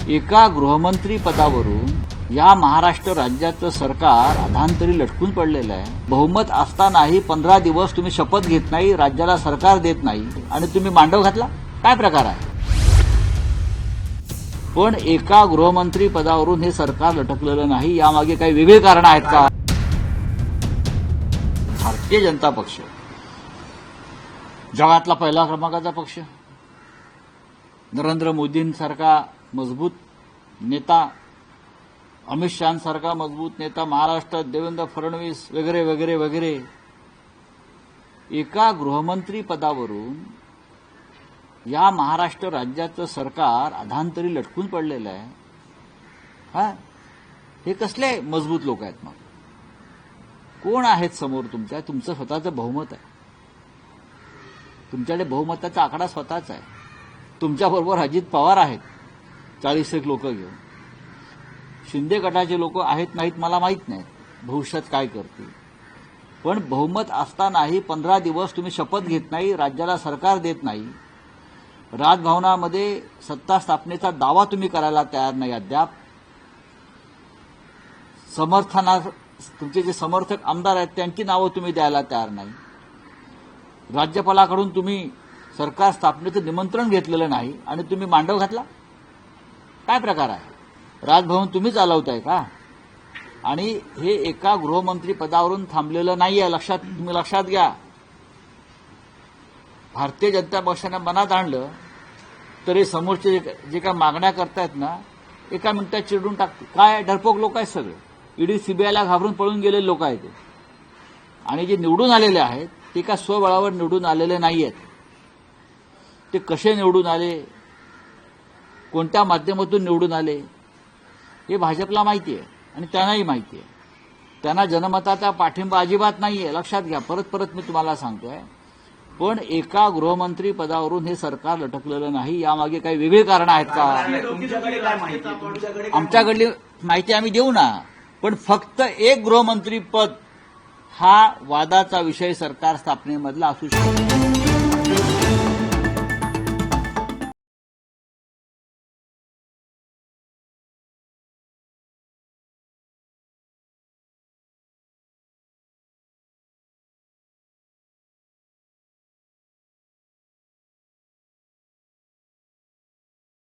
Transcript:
एका गृहमंत्री पदावरून या महाराष्ट्र राज्याचं सरकार अधांतरी लटकून पडलेलं आहे। बहुमत असतानाही 15 दिवस तुम्ही शपथ घेत नाही, राज्याला सरकार देत नाही आणि तुम्ही मांडव घातला। काय प्रकार आहे? पण एका गृहमंत्री पदावरून हे सरकार लटकलेलं नाही, यामागे काही वेगळी कारण आहेत का? भारतीय जनता पक्ष जगातला पहिला क्रमांकाचा पक्ष, नरेंद्र मोदींसारखा मजबूत नेता, अमित शहांसारखा मजबूत नेता, महाराष्ट्रात देवेंद्र फडणवीस वगैरे वगैरे वगैरे, एका गृहमंत्री पदावरून या महाराष्ट्र राज्याचं सरकार अधांतरी लटकून पडलेलं आहे। हे कसले मजबूत लोक आहेत? मग कोण आहेत समोर तुमच्या? तुमचं स्वतःचं बहुमत आहे, तुमच्याकडे बहुमताचा आकडा स्वतःच आहे। तुमच्याबरोबर अजित पवार आहेत 40 लोक घेऊन, शिंदे गटाचे लोक आहेत नाहीत मला माहीत नाही, भविष्यात काय करतील। पण बहुमत असतानाही 15 दिवस तुम्ही शपथ घेत नाही, राज्याला सरकार देत नाही, राजभवनामध्ये सत्ता स्थापनेचा दावा तुम्ही करायला तयार नाही अद्याप, तुमचे जे समर्थक आमदार आहेत त्यांची नावं तुम्ही द्यायला तयार नाही, राज्यपालाकडून तुम्ही सरकार स्थापनेचं निमंत्रण घेतलेलं नाही आणि तुम्ही मांडव घातला। काय प्रकार आहे? राजभवन तुम्ही चालवताय का? आणि हे एका गृहमंत्री पदावरून थांबलेलं नाहीये, तुम्ही लक्षात घ्या। भारतीय जनता पक्षाने मनात आणलं तर हे समोरचे जे काय मागण्या करतायत ना, एका मिनिटात चिरडून टाकते। काय डरपोक लोक आहेत सगळे, ईडी सीबीआयला घाबरून पळून गेलेले लोक आहेत। आणि जे निवडून आलेले आहेत ते का स्वबळावर निवडून आलेले नाहीयेत। ते कसे निवडून आले, कोणत्या माध्यमातून निवडून आले हे भाजपला माहिती आहे आणि त्यांनाही माहिती आहे। त्यांना जनमताचा पाठिंबा अजिबात नाहीये, लक्षात घ्या। परत परत मी तुम्हाला सांगतोय। पण एका गृहमंत्री पदावरून हे सरकार लटकलेलं नाही, यामागे काही वेगळी कारण आहेत का? आमच्याकडली माहिती आम्ही देऊ ना, पण फक्त एक गृहमंत्री पद हा वादाचा विषय सरकार स्थापनेमधला असू शकतो।